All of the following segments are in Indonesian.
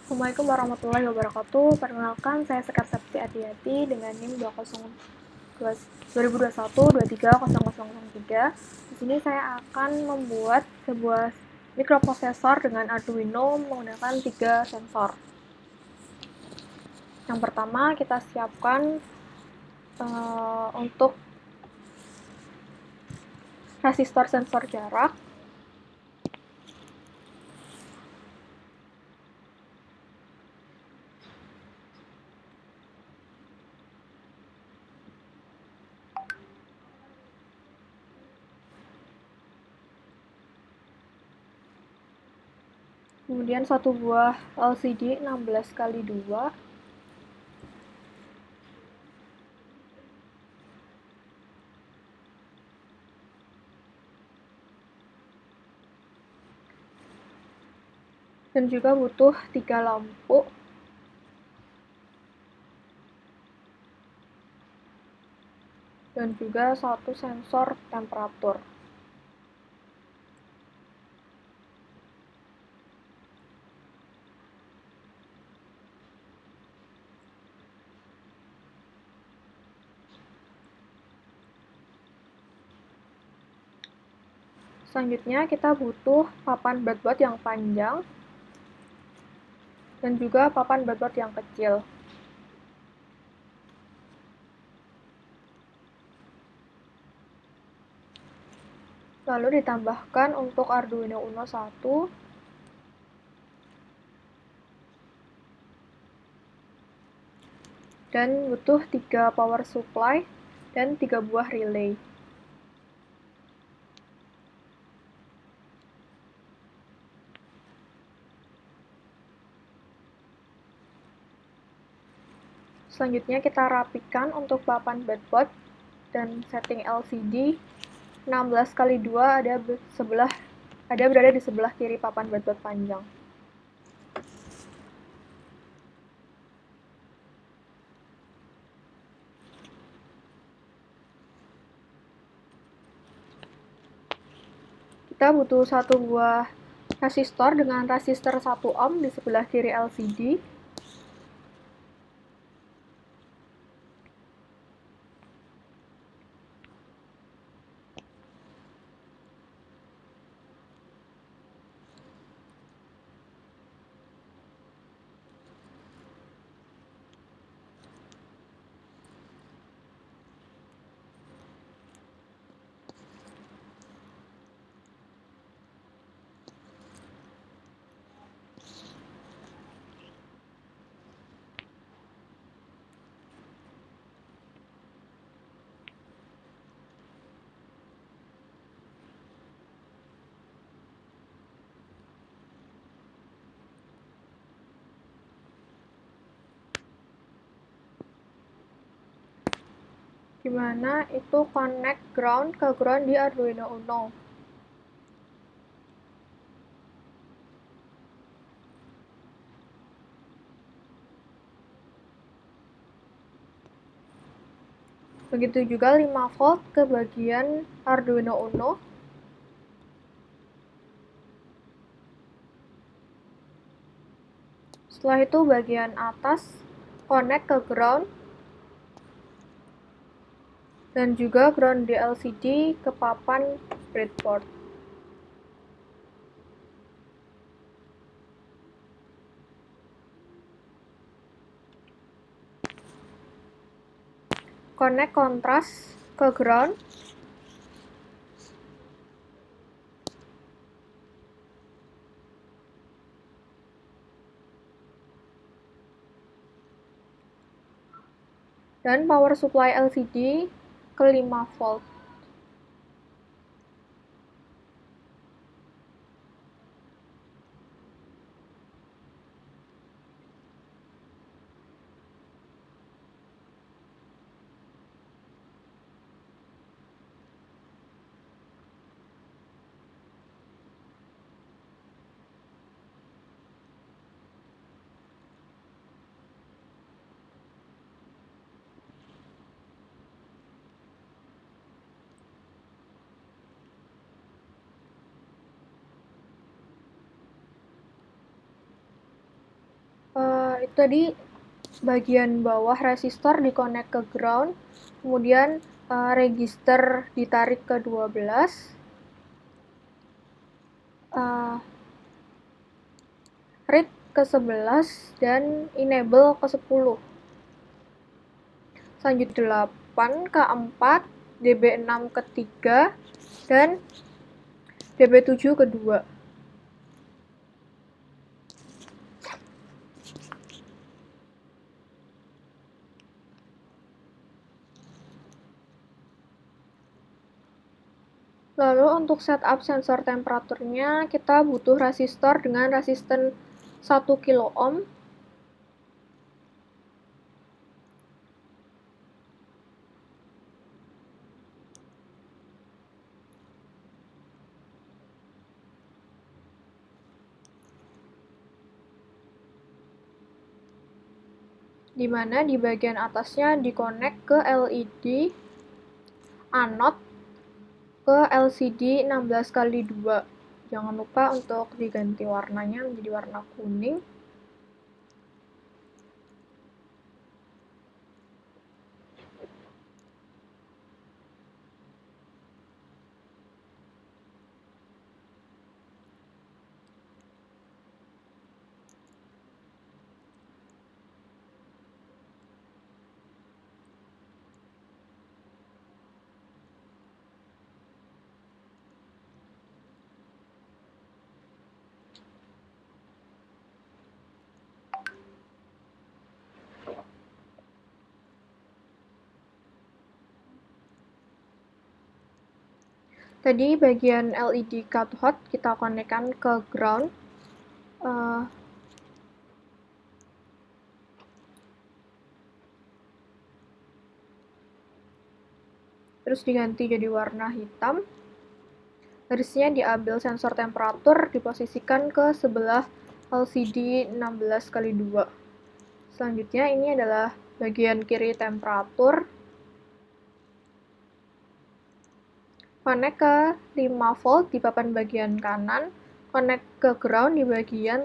Assalamualaikum warahmatullahi wabarakatuh. Perkenalkan, saya Sekar Septi Ati-Ati dengan NIM 20230003. Di sini saya akan membuat sebuah mikroprosesor dengan Arduino menggunakan 3 sensor. Yang pertama, kita siapkan untuk resistor sensor jarak. Kemudian satu buah LCD 16x2. Dan juga butuh 3 lampu. Dan juga satu sensor temperatur. Selanjutnya kita butuh papan breadboard yang panjang dan juga papan breadboard yang kecil. Lalu ditambahkan untuk Arduino Uno 1 dan butuh 3 power supply dan 3 buah relay. Selanjutnya kita rapikan untuk papan breadboard dan setting LCD 16x2 berada di sebelah kiri papan breadboard panjang. Kita butuh satu buah resistor dengan resistor 1 ohm di sebelah kiri LCD. Dimana itu connect ground ke ground di Arduino Uno. Begitu juga 5 volt ke bagian Arduino Uno. Setelah itu bagian atas connect ke ground dan juga ground di LCD ke papan breadboard. Connect kontras ke ground. Dan power supply LCD ke 5 volt. Itu tadi bagian bawah resistor dikonek ke ground, kemudian register ditarik ke 12, read ke 11, dan enable ke 10. Selanjutnya 8 ke 4, DB6 ke 3, dan DB7 ke 2. Lalu untuk setup sensor temperaturnya, kita butuh resistor dengan resisten 1 kilo ohm, di mana di bagian atasnya dikonek ke LED anode ke LCD 16x2. Jangan lupa untuk diganti warnanya menjadi warna kuning. Tadi bagian LED cathode kita konekkan ke ground. Terus diganti jadi warna hitam. Garisnya diambil sensor temperatur, diposisikan ke sebelah LCD 16x2. Selanjutnya ini adalah bagian kiri temperatur. Connect ke 5 volt di papan bagian kanan, connect ke ground di bagian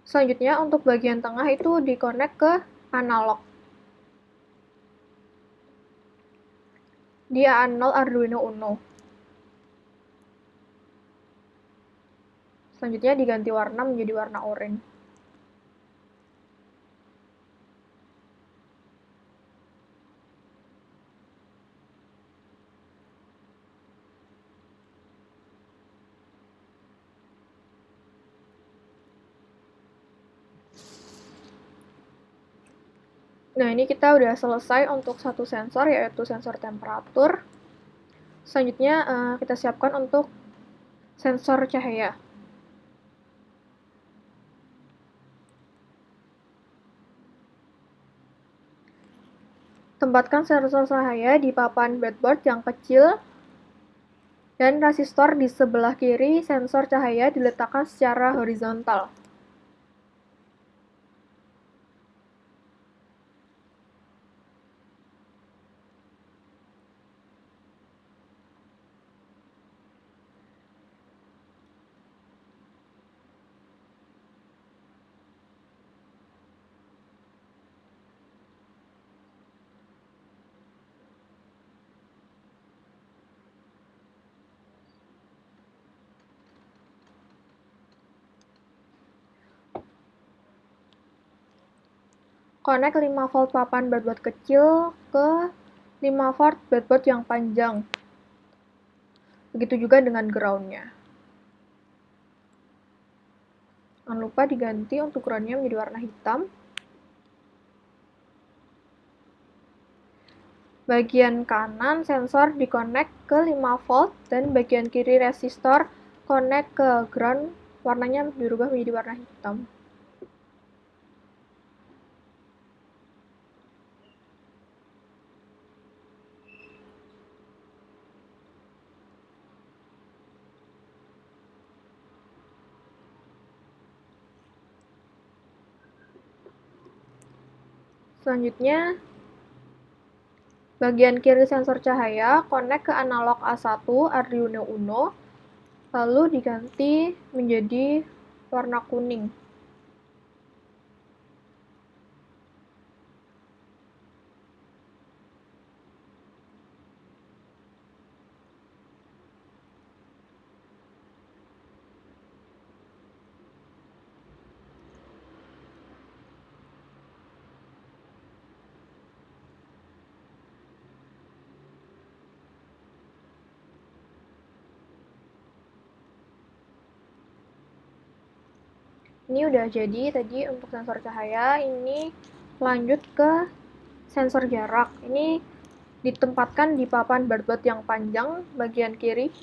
selanjutnya untuk bagian tengah itu di-connect ke analog. Di A0 Arduino Uno. Selanjutnya diganti warna menjadi warna oranye. Nah, ini kita udah selesai untuk satu sensor, yaitu sensor temperatur. Selanjutnya kita siapkan untuk sensor cahaya. Tempatkan sensor cahaya di papan breadboard yang kecil, dan resistor di sebelah kiri sensor cahaya diletakkan secara horizontal. Connect 5 volt papan breadboard kecil ke 5 volt breadboard yang panjang. Begitu juga dengan ground-nya. Jangan lupa diganti untuk ground-nya menjadi warna hitam. Bagian kanan sensor di-connect ke 5 volt dan bagian kiri resistor connect ke ground, warnanya berubah menjadi warna hitam. Selanjutnya, bagian kiri sensor cahaya connect ke analog A1 Arduino Uno, lalu diganti menjadi warna kuning. Ini udah jadi tadi untuk sensor cahaya. Ini lanjut ke sensor jarak. Ini ditempatkan di papan barcode yang panjang bagian kiri.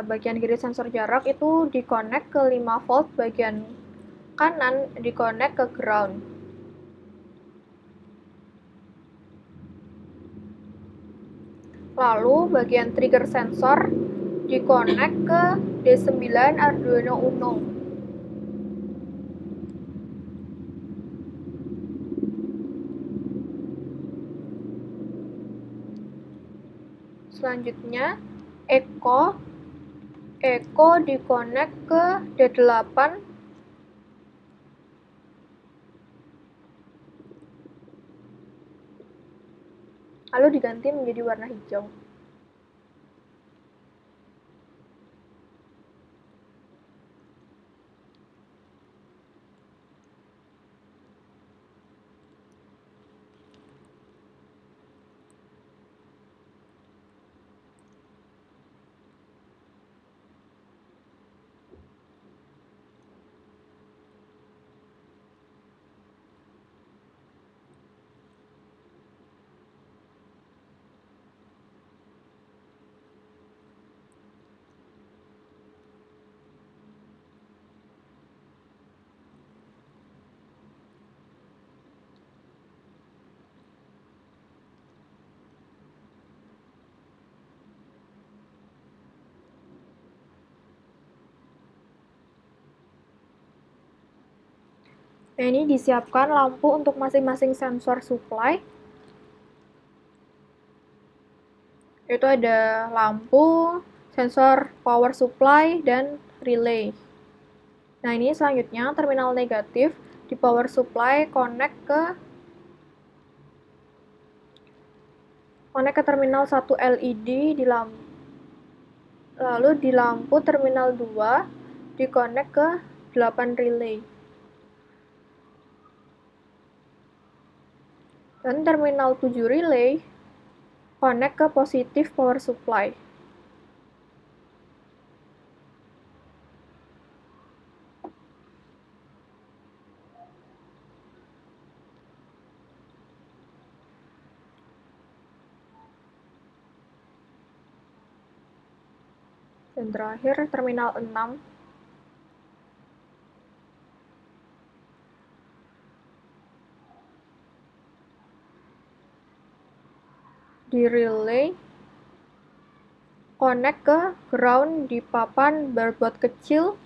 Bagian kiri sensor jarak itu di-connect ke 5 volt, bagian kanan di-connect ke ground. Lalu bagian trigger sensor di-connect ke D9 Arduino Uno. Selanjutnya Echo di-connect ke D8 lalu diganti menjadi warna hijau. Nah, ini disiapkan lampu untuk masing-masing sensor supply. Itu ada lampu, sensor power supply, dan relay. Nah, ini selanjutnya terminal negatif di power supply connect ke terminal 1 LED di lampu. Lalu di lampu terminal 2 di-connect ke 8 relay. Dan terminal 7 relay connect ke positif power supply. Dan terakhir terminal 6 di relay connect ke ground di papan barcode kecil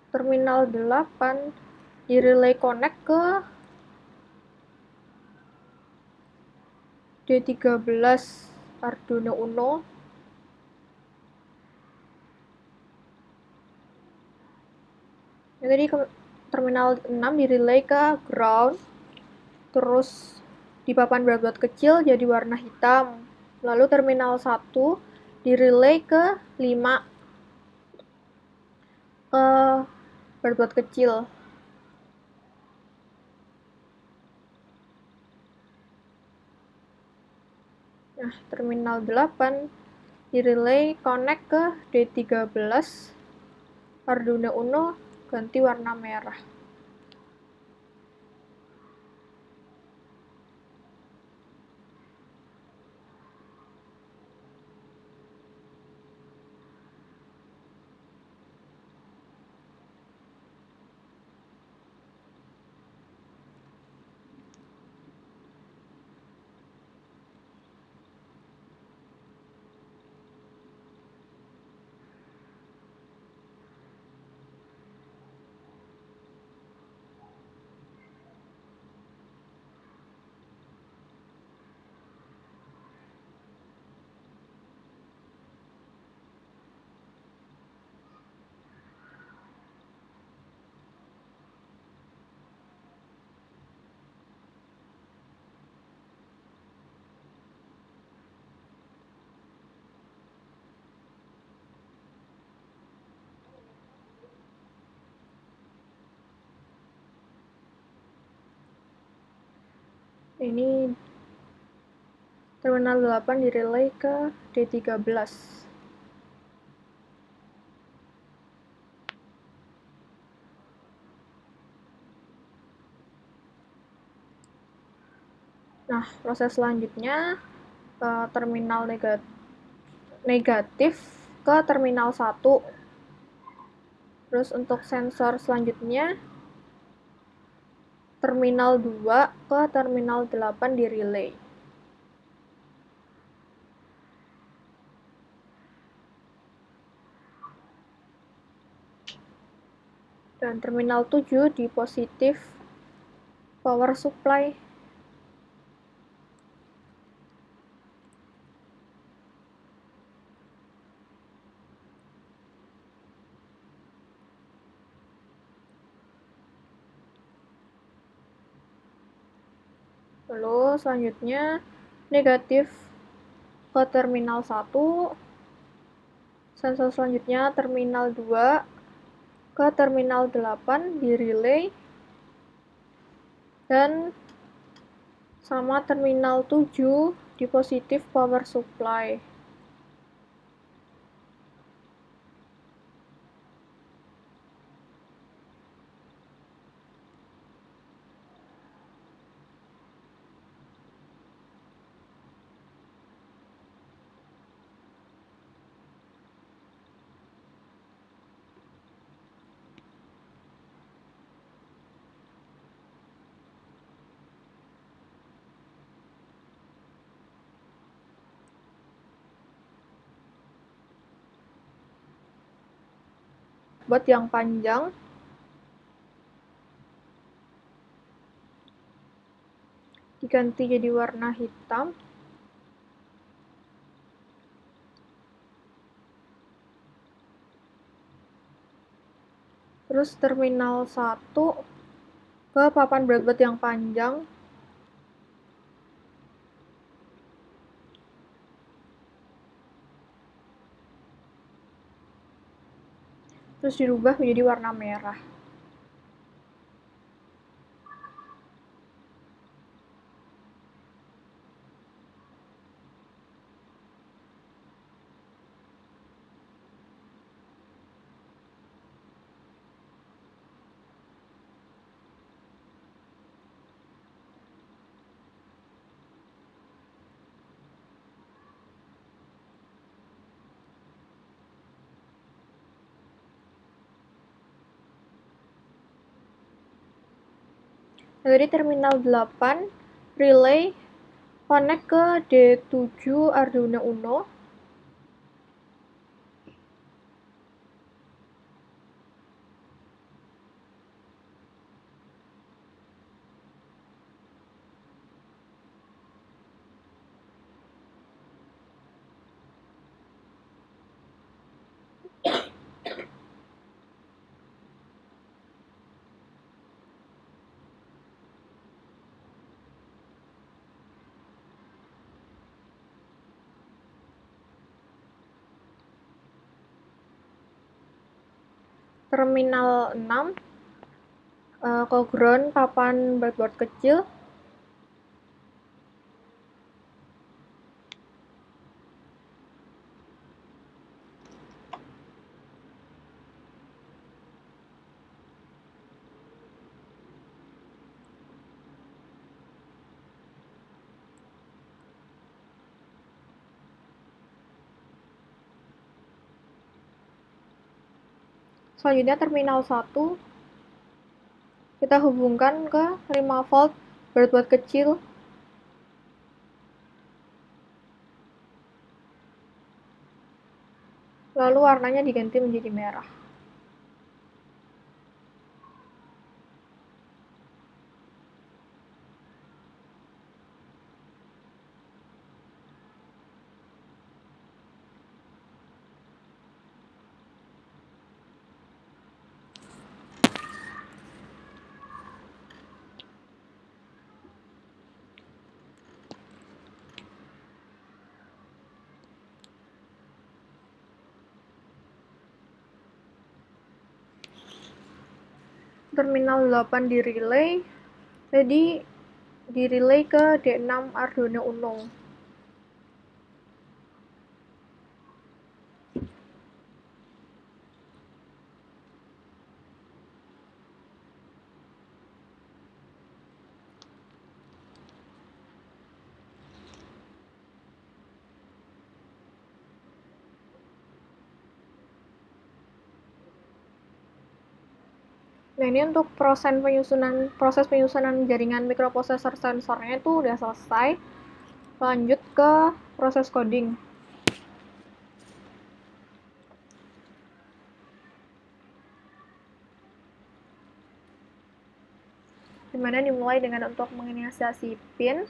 terminal 8 di relay connect ke D13 Arduino Uno. Jadi terminal 6 di relay ke ground, terus di papan barcode kecil jadi warna hitam. Lalu terminal 1 di relay ke 5 ke barcode kecil. Nah, terminal 8 di relay connect ke D13 Arduino Uno ganti warna merah. Ini terminal 8 direlay ke D13. Nah, proses selanjutnya terminal negatif ke terminal 1. Terus untuk sensor selanjutnya terminal 2 ke terminal 8 di relay. Dan terminal 7 di positif power supply. Lalu selanjutnya negatif ke terminal 1. Sensor selanjutnya terminal 2 ke terminal 8 di relay. Dan sama terminal 7 di positif power supply. Buat yang panjang, diganti jadi warna hitam. Terus terminal 1 ke papan breadboard yang panjang. Terus dirubah menjadi warna merah. Dari terminal 8, relay connect ke D7 Arduino Uno. Terminal 6 ke ground papan breadboard kecil. Selanjutnya terminal 1 kita hubungkan ke 5 volt breadboard kecil. Lalu warnanya diganti menjadi merah. Terminal 8 di relay. Jadi di relay ke D6 Arduino Uno. Nah, ini untuk proses penyusunan jaringan mikroprosesor sensornya itu udah selesai. Lanjut ke proses coding. Dimana dimulai dengan untuk menginisiasi pin.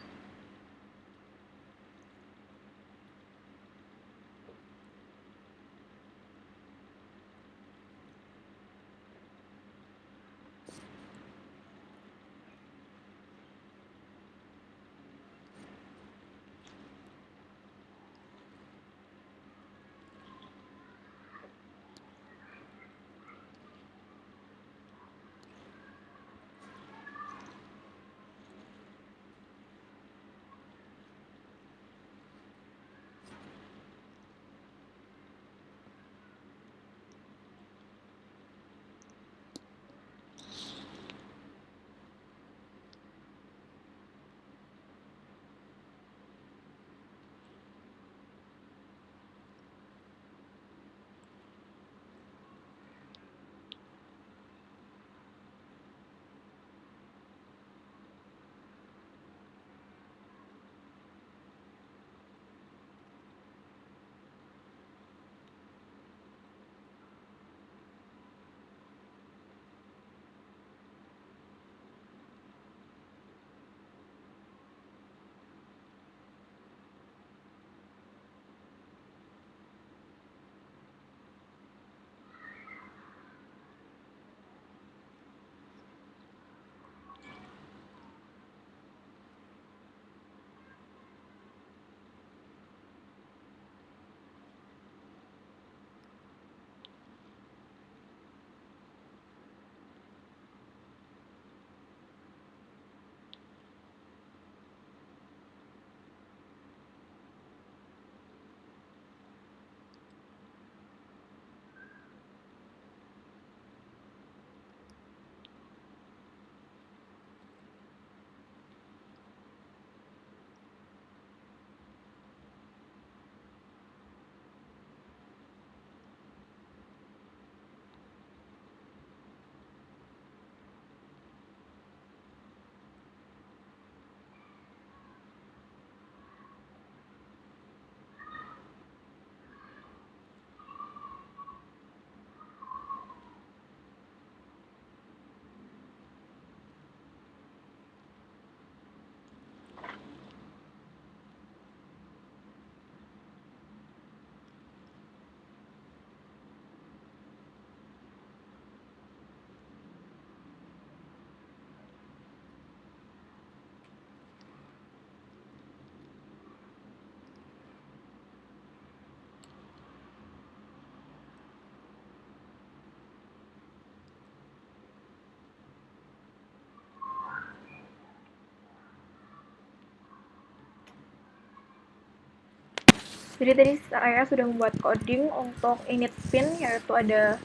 Jadi tadi saya sudah membuat coding untuk init pin, yaitu ada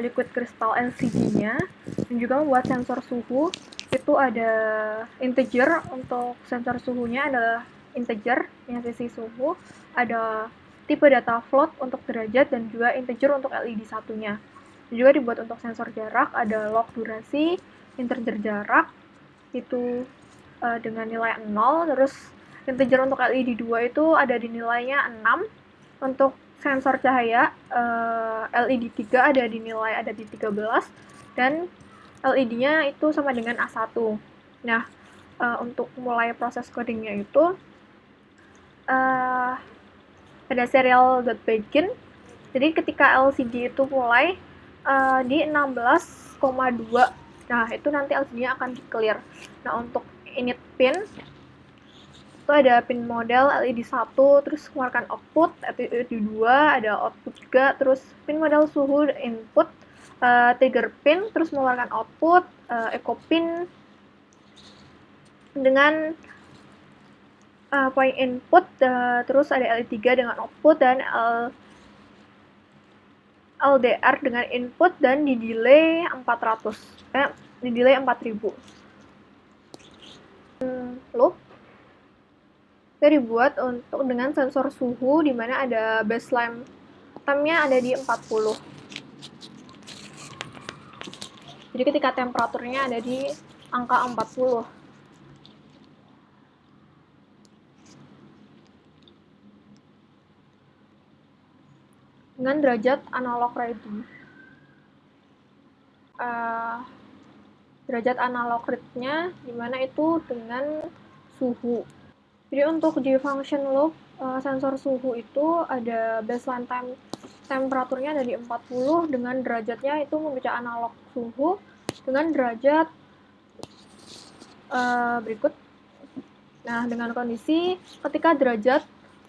liquid crystal LCD-nya, dan juga membuat sensor suhu. Itu ada integer, untuk sensor suhunya adalah integer yang sisi suhu, ada tipe data float untuk derajat, dan juga integer untuk LED satunya. Dan juga dibuat untuk sensor jarak, ada log durasi, integer jarak, itu dengan nilai 0, terus integer untuk LED 2 itu ada di nilainya 6, untuk sensor cahaya LED 3 ada di 13, dan LED-nya itu sama dengan A1. Nah, untuk mulai proses codingnya itu ada serial.begin. Jadi ketika LCD itu mulai di 16,2, nah itu nanti LCD-nya akan di clear. Nah, untuk init pin itu ada pin model LED 1, terus keluarkan output, LED 2, ada output juga, terus pin model suhu input, trigger pin, terus mengeluarkan output, echo pin, dengan point input, terus ada LI3 dengan output, dan LDR dengan input, dan di delay 4000 loop. Itu dibuat untuk dengan sensor suhu, di mana ada baseline tempnya ada di 40. Jadi ketika temperaturnya ada di angka 40. Dengan derajat analog ready. Derajat analog read-nya dimana itu dengan suhu. Jadi untuk di function loop sensor suhu itu ada baseline temperaturnya ada di 40, dengan derajatnya itu membaca analog suhu dengan derajat berikut. Nah, dengan kondisi ketika derajat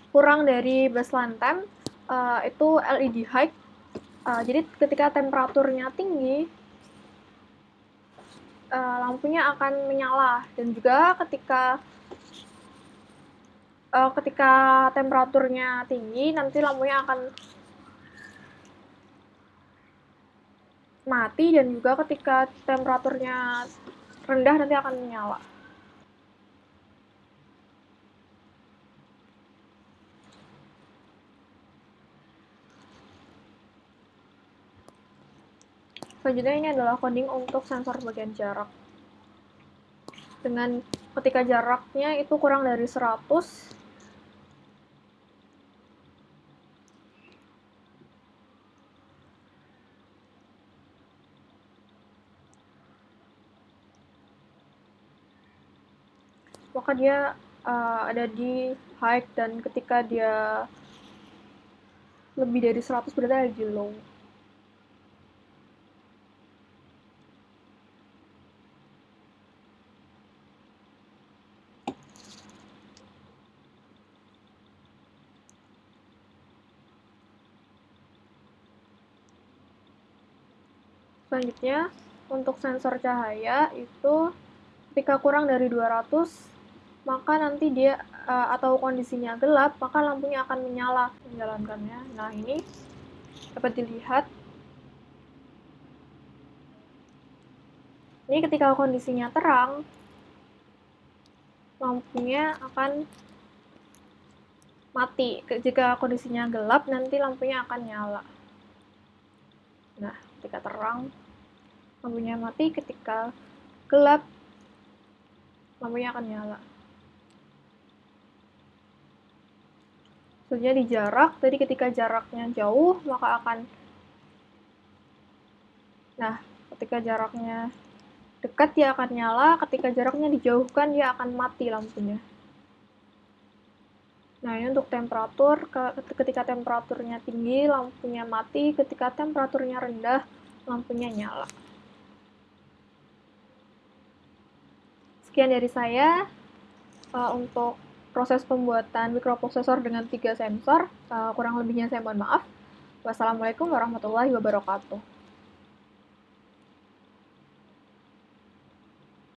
kurang dari baseline temp, itu LED high. Jadi ketika temperaturnya tinggi, lampunya akan menyala, dan juga ketika temperaturnya tinggi, nanti lampunya akan mati, dan juga ketika temperaturnya rendah nanti akan menyala. Selanjutnya ini adalah coding untuk sensor bagian jarak. Dengan ketika jaraknya itu kurang dari 100, maka dia ada di high, dan ketika dia lebih dari 100 berarti ada di low. Selanjutnya, untuk sensor cahaya itu ketika kurang dari 200, maka nanti dia atau kondisinya gelap, maka lampunya akan menyala menjalankannya. Nah, ini dapat dilihat. Ini ketika kondisinya terang, lampunya akan mati. Jika kondisinya gelap, nanti lampunya akan nyala. Nah, ketika terang, lampunya mati. Ketika gelap, lampunya akan nyala. Selanjutnya di jarak, tadi ketika jaraknya jauh, maka akan... Nah, ketika jaraknya dekat, dia akan nyala. Ketika jaraknya dijauhkan, dia akan mati lampunya. Nah, ini untuk temperatur. Ketika temperaturnya tinggi, lampunya mati. Ketika temperaturnya rendah, lampunya nyala. Sekian dari saya untuk proses pembuatan mikroprosesor dengan 3 sensor. Kurang lebihnya saya mohon maaf. Wassalamualaikum warahmatullahi wabarakatuh.